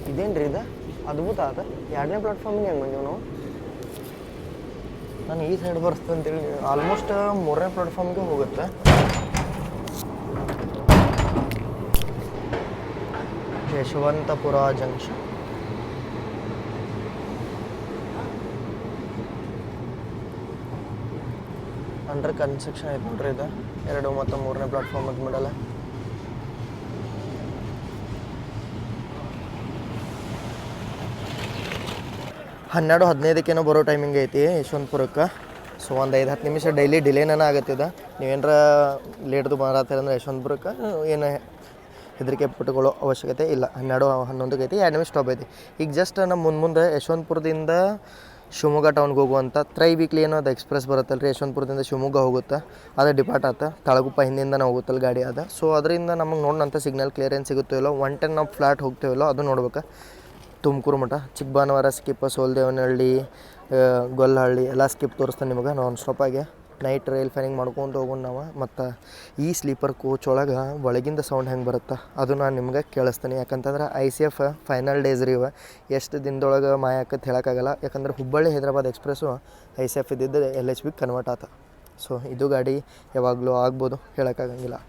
ಇದೇನು ರೀ ಇದು ಅದ್ಭುತ ಆತ. 2ನೇ ಪ್ಲಾಟ್ಫಾರ್ಮಿಗೆ ಹೆಂಗೆ ಬಂದೀವಿ ನಾವು? ನಾನು ಈ ಸೈಡ್ ಬರ್ತದೆ ಅಂತೇಳಿ ಆಲ್ಮೋಸ್ಟ್ 3ನೇ ಪ್ಲಾಟ್ಫಾರ್ಮ್ಗೆ ಹೋಗುತ್ತೆ. ಯಶವಂತಪುರ ಜಂಕ್ಷನ್ ಅಂಡರ್ ಕನ್ಸ್ಟ್ರಕ್ಷನ್ ಐತೆ ನೋಡ್ರಿ. ಇದು 2 ಮತ್ತು 3ನೇ ಪ್ಲಾಟ್ಫಾರ್ಮ್ ಅಂತ ಮಾಡಲ್ಲ. ಹನ್ನೆರಡು 15 ಬರೋ ಟೈಮಿಂಗ್ ಐತಿ ಯಶವಂತಪುರಕ್ಕೆ. ಸೊ ಒಂದು 5-10 ನಿಮಿಷ ಡೈಲಿ ಡಿಲೇನ ಆಗತ್ತಿದೆ. ನೀವೇನರ ಲೇಟ್ದು ಬರತ್ತೀರಂದ್ರೆ ಯಶವಂತಪುರಕ್ಕೆ ಏನು ಹೆದರಿಕೆ ಪಟ್ಟುಕೊಳ್ಳೋ ಅವಶ್ಯಕತೆ ಇಲ್ಲ. 12-11 ಐತಿ. 2 ನಿಮಿಷ ಸ್ಟಾಪ್ ಐತಿ. ಈಗ ಜಸ್ಟ್ ನಮ್ಮ ಮುಂದೆ ಯಶವಂತಪುರದಿಂದ ಶಿವಮೊಗ್ಗ ಟೌನ್ಗೆ ಹೋಗುವಂಥ ತ್ರೈ ವೀಕ್ಲಿ ಏನೋ ಅದು ಎಕ್ಸ್ಪ್ರೆಸ್ ಬರುತ್ತಲ್ಲ ರೀ. ಯಶವಂತಪುರದಿಂದ ಶಿವಮೊಗ್ಗ ಹೋಗುತ್ತೆ. ಅದು ಡಿಪಾರ್ಟ್ ಆತ. ತಳಗುಪ್ಪ ಹಿಂದಿಂದ ಹೋಗುತ್ತಲ್ಲ ಗಾಡಿ ಅದ. ಸೊ ಅದರಿಂದ ನಮಗೆ ನೋಡೋಣಂಥ ಸಿಗ್ನಲ್ ಕ್ಲಿಯರೆನ್ಸ್ ಸಿಗುತ್ತೋ ಇಲ್ಲೋ. 110 ನಾವು ಫ್ಲಾಟ್ ಹೋಗ್ತೇವಲ್ಲೋ ಅದು ನೋಡ್ಬೇಕು. ತುಮಕೂರು ಮಠ, ಚಿಕ್ಕಬಾನವರ ಸ್ಕಿಪ್, ಸೋಲ್ದೇವನಹಳ್ಳಿ, ಗೊಲ್ಲಹಳ್ಳಿ ಎಲ್ಲ ಸ್ಕಿಪ್ ತೋರಿಸ್ತಾನೆ ನಿಮಗೆ ನಾನ್ ಸ್ಟಾಪಾಗಿ. ನೈಟ್ ರೈಲ್ ಫ್ಯಾನಿಂಗ್ ಮಾಡ್ಕೊಂಡು ಹೋಗೋಣ ನಾವು. ಮತ್ತು ಈ ಸ್ಲೀಪರ್ ಕೋಚ್ ಒಳಗೆ ಒಳಗಿಂದ ಸೌಂಡ್ ಹೆಂಗೆ ಬರುತ್ತೆ ಅದು ನಾನು ನಿಮ್ಗೆ ಕೇಳಿಸ್ತೀನಿ. ಯಾಕಂತಂದ್ರೆ ICF ಫೈನಲ್ ಡೇಸ್ ರೀ ಇವ. ಎಷ್ಟು ದಿನದೊಳಗೆ ಮಾಯ ಆಕತ್ತೆ ಹೇಳೋಕ್ಕಾಗಲ್ಲ. ಯಾಕಂದ್ರೆ ಹುಬ್ಬಳ್ಳಿ ಹೈದರಾಬಾದ್ ಎಕ್ಸ್ಪ್ರೆಸ್ಸು ICF ಇದ್ದಿದ್ದು LHB ಕನ್ವರ್ಟ್ ಆತ. ಸೊ ಇದು ಗಾಡಿ ಯಾವಾಗಲೂ ಆಗ್ಬೋದು, ಹೇಳೋಕ್ಕಾಗಂಗಿಲ್ಲ.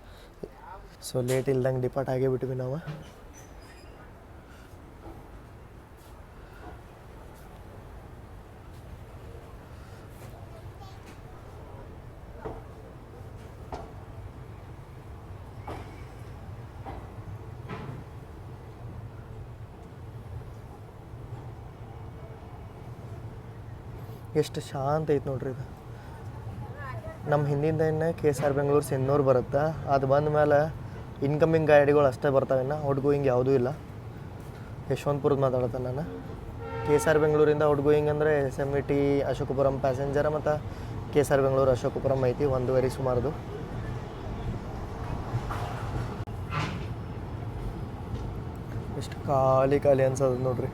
ಸೊ ಲೇಟ್ ಇಲ್ದಂಗೆ ಡಿಪಾರ್ಟ್ ಆಗೇ ಬಿಟ್ವಿ ನಾವು. ಎಷ್ಟು ಶಾಂತ ಐತೆ ನೋಡ್ರಿ ಇದು. ನಮ್ಮ ಹಿಂದಿಂದ ಇನ್ನು KSR ಬೆಂಗಳೂರು ಸಿನ್ನೂರು ಬರುತ್ತೆ. ಅದು ಬಂದ ಮೇಲೆ ಇನ್ಕಮಿಂಗ್ ಗಾಡಿಗಳು ಅಷ್ಟೇ ಬರ್ತಾವೆ. ಇನ್ನು ಔಟ್ ಗೋಯಿಂಗ್ ಯಾವುದೂ ಇಲ್ಲ. ಯಶವಂತಪುರದ ಮಾತಾಡ್ತಾನೆ ನಾನು. KSR ಬೆಂಗಳೂರಿಂದ ಔಟ್ ಗೋಯಿಂಗ್ ಅಂದರೆ SMT ಅಶೋಕಪುರಂ ಪ್ಯಾಸೆಂಜರ ಮತ್ತು KSR ಬೆಂಗಳೂರು ಅಶೋಕಪುರಂ ಐತಿ. 1 ಸುಮಾರದು. ಎಷ್ಟು ಖಾಲಿ ಖಾಲಿ ಅನ್ಸೋದು ನೋಡ್ರಿ.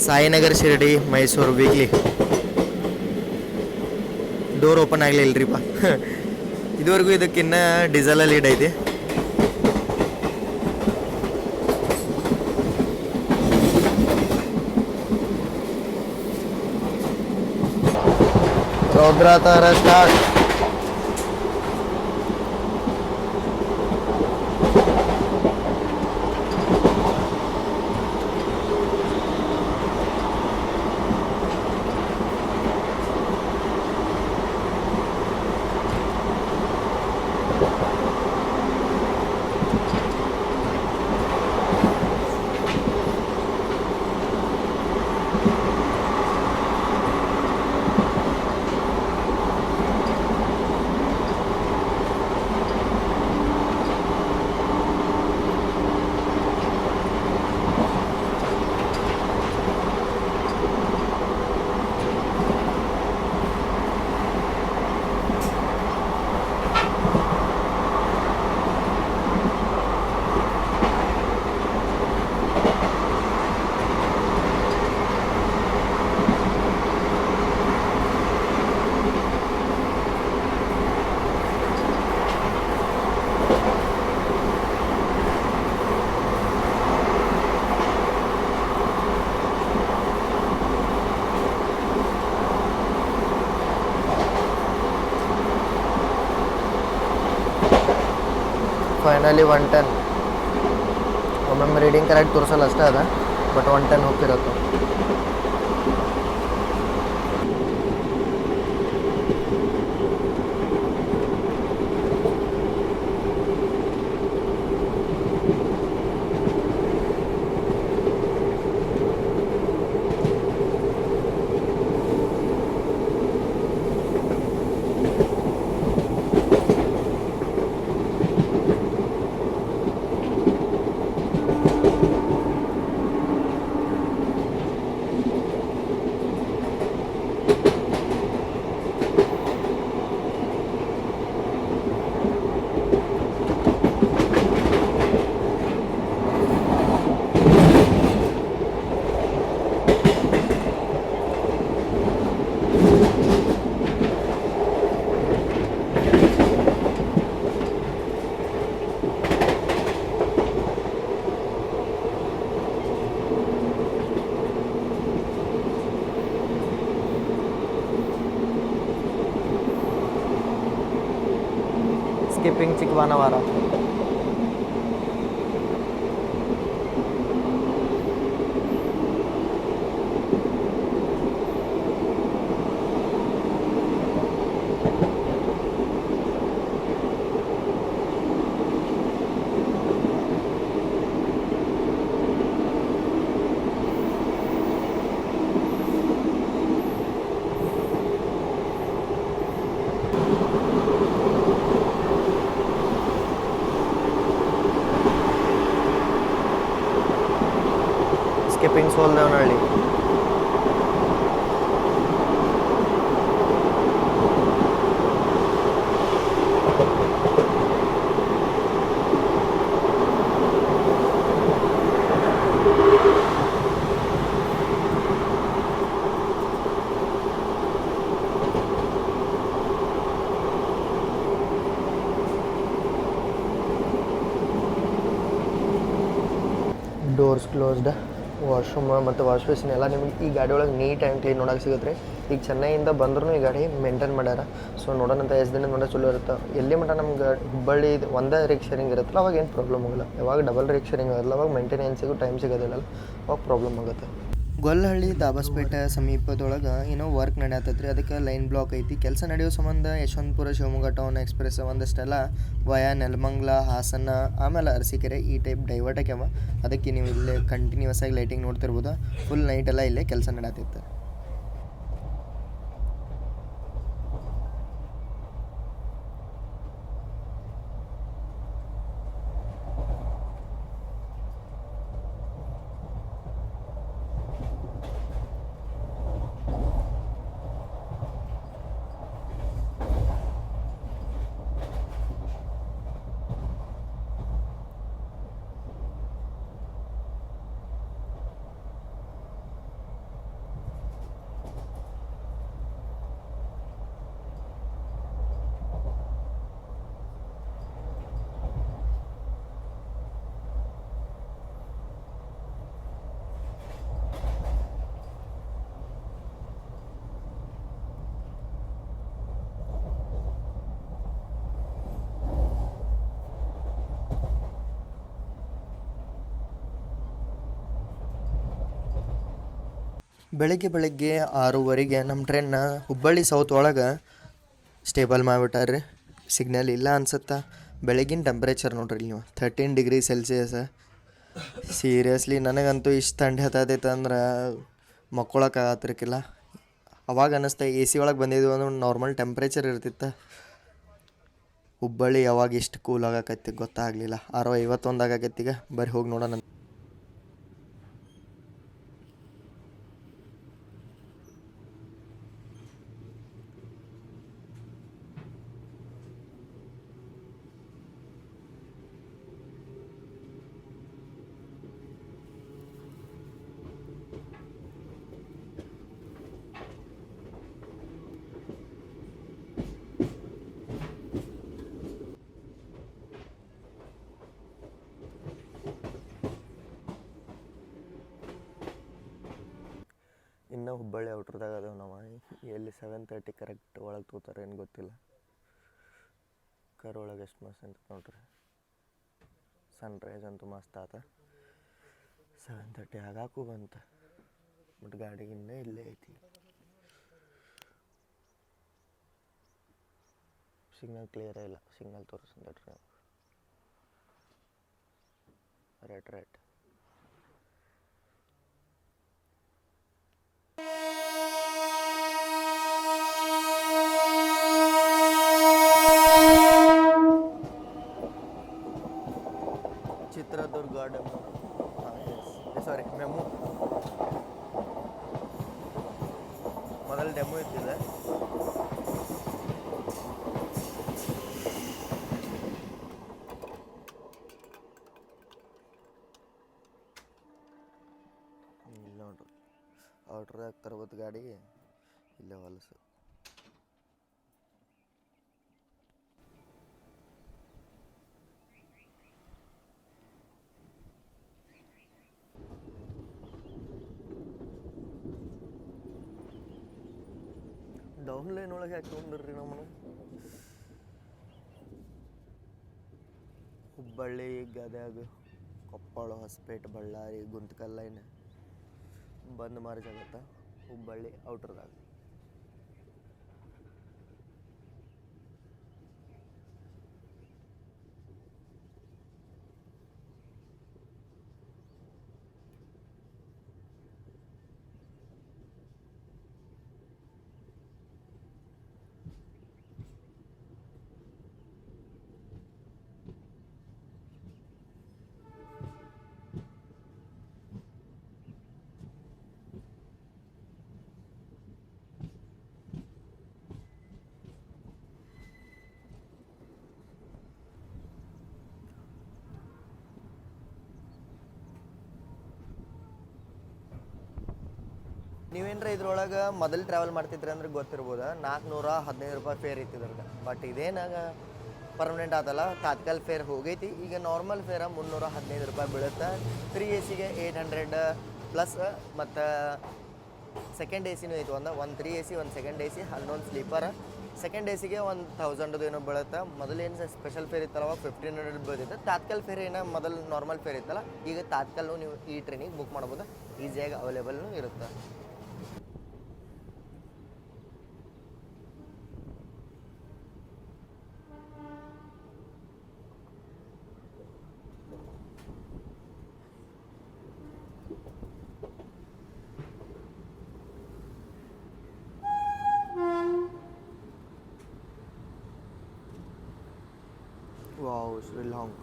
Sainagar Shirdi Mysuru weekly door open ಆಗಲಿಲ್ಲರಿಪ್ಪ. ಇದುವರೆಗೂ ಇದಕ್ಕಿನ್ನ ಡೀಸೆಲಲ್ಲಿ ಲೀಡ್ ಐತಿ. ರೌದ್ರ ತರ ಸ್ಟಾರ್ಟ್. ಫೈನಲಿ 110. ಒಮ್ಮೊಮ್ಮೆ ರೀಡಿಂಗ್ ಕರೆಕ್ಟ್ ತೋರಿಸಲ್ಲ ಅಷ್ಟೇ ಅದ, ಬಟ್ 110 ಹೋಗ್ತಿರತ್ತೆ. Skipping Chikkabanavara. Skipping Soladevanahalli. Doors closed. Washroom ಮತ್ತು ವಾಶ್ ಬೇಸಿನ್ ಎಲ್ಲ ನಿಮಗೆ ಈ ಗಾಡಿ ಒಳಗೆ ನೀಟ್ ಆ್ಯಂಡ್ ಕ್ಲೀನ್ ನೋಡೋಕೆ ಸಿಗುತ್ತೆ ರೀ. ಈಗ ಚೆನ್ನೈಯಿಂದ ಬಂದ್ರೂ ಈ ಗಾಡಿ ಮೇಂಟೈನ್ ಮಾಡ್ಯಾರ. ಸೊ ನೋಡೋಣಂತ ಎಷ್ಟು ದಿನ ನೋಡೋ ಚಲೋ ಇರುತ್ತೆ. ಎಲ್ಲಿ ಮಟ್ಟ ನಮ್ಗೆ ಹುಬ್ಬಳ್ಳಿ ಒಂದೇ ರಿಕ್ ಶೇರಿಂಗ್ ಇರುತ್ತಲ್ಲ ಅವಾಗ ಏನು ಪ್ರಾಬ್ಲಮ್ ಆಗೋಲ್ಲ. ಯಾವಾಗ ಡಬಲ್ ರಿಕ್ ಶೇರಿಂಗ್ ಆಗೋಲ್ಲ ಅವಾಗ ಮೇಂಟೆನೆನ್ಸಿಗೂ ಟೈಮ್ ಸಿಗೋದಿಲ್ಲ, ಅವಾಗ ಪ್ರಾಬ್ಲಮ್ ಆಗುತ್ತೆ. ಗೊಲ್ಲಹಳ್ಳಿ ದಾಬಸ್ಪೇಟೆ ಸಮೀಪದೊಳಗೆ ಏನೋ ವರ್ಕ್ ನಡೆಯತ್ತೈತ್ರಿ. ಅದಕ್ಕೆ ಲೈನ್ ಬ್ಲಾಕ್ ಐತಿ. ಕೆಲಸ ನಡೆಯೋ ಸಂಬಂಧ ಯಶವಂತಪುರ ಶಿವಮೊಗ್ಗ ಟೌನ್ ಎಕ್ಸ್ಪ್ರೆಸ್ ಒಂದಷ್ಟೆಲ್ಲ ವಯಾ ನೆಲಮಂಗ್ಲ, ಹಾಸನ, ಆಮೇಲೆ ಅರಸೀಕೆರೆ ಈ ಟೈಪ್ ಡೈವರ್ಟ್ ಆಗ್ಯಾವ. ಅದಕ್ಕೆ ನೀವು ಇಲ್ಲೇ ಕಂಟಿನ್ಯೂಸ್ ಆಗಿ ಲೈಟಿಂಗ್ ನೋಡ್ತಿರ್ಬೋದು. ಫುಲ್ ನೈಟ್ ಎಲ್ಲ ಇಲ್ಲೇ ಕೆಲಸ ನಡೆಯತ್ತೈತೆ. ಬೆಳಗ್ಗೆ 6:30 ನಮ್ಮ ಟ್ರೈನ್ನ ಹುಬ್ಬಳ್ಳಿ ಸೌತ್ ಒಳಗೆ ಸ್ಟೇಬಲ್ ಮಾಡಿಬಿಟ್ಟಾರ್ರಿ. ಸಿಗ್ನಲ್ ಇಲ್ಲ ಅನ್ಸುತ್ತಾ. ಬೆಳಗಿನ ಟೆಂಪ್ರೇಚರ್ ನೋಡ್ರಿ ನೀವು 13 ಡಿಗ್ರಿ ಸೆಲ್ಸಿಯಸ್. ಸೀರಿಯಸ್ಲಿ ನನಗಂತೂ ಇಷ್ಟು ಥಂಡಿ ಹತ್ತೈತೆ ಅಂದ್ರೆ ಮಕ್ಕೊಳಕ್ಕಾಗತ್ತಿರ್ಕಿಲ್ಲ. ಅವಾಗ ಅನ್ನಿಸ್ತಾ ಎ ಸಿ ಒಳಗೆ ಬಂದಿದ್ವಿ ಅಂದ್ರೆ ನಾರ್ಮಲ್ ಟೆಂಪ್ರೇಚರ್ ಇರ್ತಿತ್ತು. ಹುಬ್ಬಳ್ಳಿ ಯಾವಾಗ ಇಷ್ಟು ಕೂಲ್ ಆಗಕೈತಿ ಗೊತ್ತಾಗಲಿಲ್ಲ. 6:51 ಆಗಕೈತಿಗ. ಬರ್ರಿ ಹೋಗಿ ನೋಡೋಣ. ಇನ್ನೂ ಹುಬ್ಬಳ್ಳಿ ಔಟ್ರದಾಗ ಅದಾವೆ ನಾವು. ಎಲ್ಲಿ 7:30 ಕರೆಕ್ಟ್ ಒಳಗೆ ತೋತಾರೆ ಏನು ಗೊತ್ತಿಲ್ಲ. ಕರ್ ಒಳಗೆ ಎಷ್ಟು ಮಸ್ತ್ ಅಂತ ನೋಡ್ರಿ. ಸನ್ರೈಸ್ ಅಂತೂ ಮಸ್ತ್ ಆತ. 7:30 ಆಗಾಕು ಬಂತು. ಬಟ್ ಗಾಡಿ ಇನ್ನೂ ಇಲ್ಲೇ ಐತಿ. ಸಿಗ್ನಲ್ ಕ್ಲಿಯರೇ ಇಲ್ಲ. ಸಿಗ್ನಲ್ ತೋರಿಸ್ರಿ ನಾವು. ರೈಟ್. ಚಿತ್ರದುರ್ಗ ಡೆಮು. ಸಾರಿ, ಮೆಮು. ಮೊದಲು ಡೆಮು ಇದ್ದಿದೆ. ಇಲ್ಲಿ ನೋಡ್ರಿ, ಔಟ್ರದಾಗ ತರ್ಬೋದು ಗಾಡಿ. ಇಲ್ಲೇ ಹೊಲಸು. ಡೌನ್ ಲೈನ್ ಒಳಗೆ ಹಾಕೊಂಡ್ರಿ ನಮ್ಮನ್ನು. ಹುಬ್ಬಳ್ಳಿ, ಗದಗ, ಕೊಪ್ಪಳ, ಹೊಸಪೇಟೆ, ಬಳ್ಳಾರಿ, ಗುಂತಕಲ್ ಲೈನ್ ಬಂದ್ ಮಾರ್ಜ್ ಆಗುತ್ತೆ. ಹುಬ್ಬಳ್ಳಿ ಔಟ್ರದಾಗ. ನೀವೇನ್ರ ಇದ್ರೊಳಗೆ ಮೊದಲು ಟ್ರಾವೆಲ್ ಮಾಡ್ತಿದ್ರಿ ಅಂದ್ರೆ ಗೊತ್ತಿರ್ಬೋದು. 415 ರೂಪಾಯಿ ಫೇರ್ ಇತ್ತಿದ್ರದ್ದು. ಬಟ್ ಇದೇನಾಗ ಪರ್ಮನೆಂಟ್ ಆತಲ್ಲ, ತಾತ್ಕಾಲ್ ಫೇರ್ ಹೋಗೈತಿ. ಈಗ ನಾರ್ಮಲ್ ಫೇರ 315 ರೂಪಾಯಿ ಬೀಳುತ್ತೆ. 3 AC 800 ಪ್ಲಸ್. ಮತ್ತು ಸೆಕೆಂಡ್ AC ಐತಿ. ಒಂದು 3 AC, ಒಂದು ಸೆಕೆಂಡ್ AC, ಹನ್ನೊಂದು ಸ್ಲೀಪರ್. ಸೆಕೆಂಡ್ AC 1000 ಏನೋ ಬೀಳುತ್ತೆ. ಮೊದಲೇನು ಸ್ಪೆಷಲ್ ಫೇರ್ ಇತ್ತಲ್ಲ ಅವಾಗ 1500 ಬೀಳ್ತಿತ್ತು. ತಾತ್ಕಾಲ್ ಫೇರ್ ಏನೋ ಮೊದಲು ನಾರ್ಮಲ್ ಫೇರ್ ಇತ್ತಲ್ಲ, ಈಗ ತಾತ್ಕಾಲು ನೀವು ಈ ಟ್ರೈನಿಗೆ ಬುಕ್ ಮಾಡ್ಬೋದು. ಈಸಿಯಾಗಿ ಅವೈಲೇಬಲ್ನೂ ಇರುತ್ತೆ. ವಾವ್, ಶ್ರೀಲಾಂಗ್.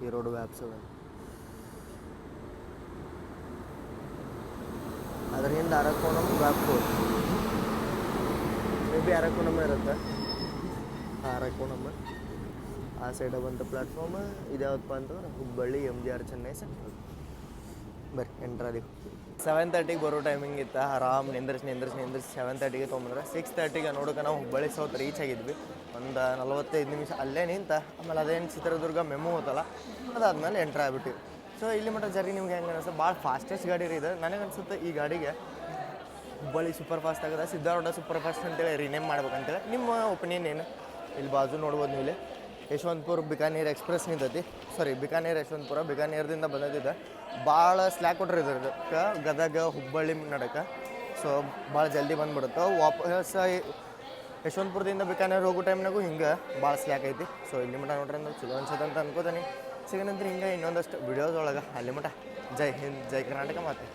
ಈ ರೋಡ್ ವ್ಯಾಪ್ಸ್ ಅದ. ಅದ್ರ ಹಿಂದೆ ಅರಕೋಣಮ್, ವ್ಯಾಪ್ಕೋರ್. ಮೇ ಬಿ ಅರಕೋಣಮ್ ಇರುತ್ತೆ. ಅರಕೋಣಮ್ ಆ ಸೈಡ ಬಂತು ಪ್ಲಾಟ್ಫಾರ್ಮ್. ಇದ್ಯಾವತ್ತಪ್ಪ ಅಂತಂದ್ರೆ ಹುಬ್ಬಳ್ಳಿ MGR ಚೆನ್ನೈ ಸೆಂಟ್ರಲ್. ಬರ್ರಿ ಎಂಟ್ರಾದಿ. 7:30 ಬರೋ ಟೈಮಿಂಗ್ ಇತ್ತು. ಆರಾಮ್ ನಿಂದ್ರಿಸಿ 7:30 ತೊಗೊಂಬಂದ್ರೆ 6:30 ನೋಡೋಕೆ ನಾವು ಹುಬ್ಬಳ್ಳಿ ಸೌತ್ ರೀಚ್ ಆಗಿದ್ವಿ. ಒಂದು 45 ನಿಮಿಷ ಅಲ್ಲೇ ನಿಂತ. ಆಮೇಲೆ ಅದೇನು ಚಿತ್ರದುರ್ಗ ಮೆಮು ಹೋತಲ್ಲ, ಅದಾದ್ಮೇಲೆ ಎಂಟ್ರ್ ಆಗ್ಬಿಟ್ಟಿವಿ. ಸೊ ಇಲ್ಲಿ ಮಟ್ಟ ಜರ್ನಿ ನಿಮ್ಗೆ ಹೆಂಗೆ ಅನಿಸುತ್ತೆ? ಭಾಳ ಫಾಸ್ಟೆಸ್ಟ್ ಗಾಡಿ ಇದೆ. ನನಗೆ ಅನಿಸುತ್ತೆ ಈ ಗಾಡಿಗೆ ಹುಬ್ಬಳ್ಳಿ ಸೂಪರ್ ಫಾಸ್ಟ್ ಆಗಿದೆ, ಸಿದ್ಧಾರೂಢ ಸೂಪರ್ ಫಾಸ್ಟ್ ಅಂತೇಳಿ ರಿನೇಮ್ ಮಾಡ್ಬೇಕಂತೇಳಿ. ನಿಮ್ಮ ಒಪಿನಿಯನ್ ಏನು? ಇಲ್ಲಿ ಬಾಜು ನೋಡ್ಬೋದು ನೀವು. ಇಲ್ಲಿ ಯಶವಂತಪುರ ಬಿಕಾನೇರ್ ಎಕ್ಸ್ಪ್ರೆಸ್ ನಿಂತೈತಿ. ಸಾರಿ, ಬಿಕಾನೇರ್ ಯಶವಂತಪುರ. ಬಿಕಾನೇರದಿಂದ ಬಂದಿದ್ದೆ. ಭಾಳ ಸ್ಲ್ಯಾಕ್ ಕೊಟ್ರಿ ಇದಕ್ಕೆ ಗದಗ ಹುಬ್ಬಳ್ಳಿ ನಡಕ್ಕೆ. ಸೊ ಭಾಳ ಜಲ್ದಿ ಬಂದುಬಿಡುತ್ತೆ ವಾಪಸ್ ಯಶವಂತಪುರದಿಂದ ಬಿಕಾನೇರ್ ಹೋಗೋ ಟೈಮ್ನಾಗೂ ಹಿಂಗೆ ಭಾಳ ಸ್ಲ್ಯಾಕ್ ಐತಿ. ಸೊ ಇಲ್ಲಿ ಮಟ್ಟ ನೋಡ್ರಿ ಅಂದ್ರೆ ಚಲೋ ಅನ್ಸತ್ತೆ ಅಂತ ಅನ್ಕೋತೀನಿ. ಸಿಗೋಣಂದ್ರೆ ಹಿಂಗೆ ಇನ್ನೊಂದಷ್ಟು ವಿಡಿಯೋಸ್ ಒಳಗೆ ಅಲ್ಲಿ ಮಟ್ಟ ಜೈ ಹಿಂದ್ ಜೈ ಕರ್ನಾಟಕ ಮಾತೆ.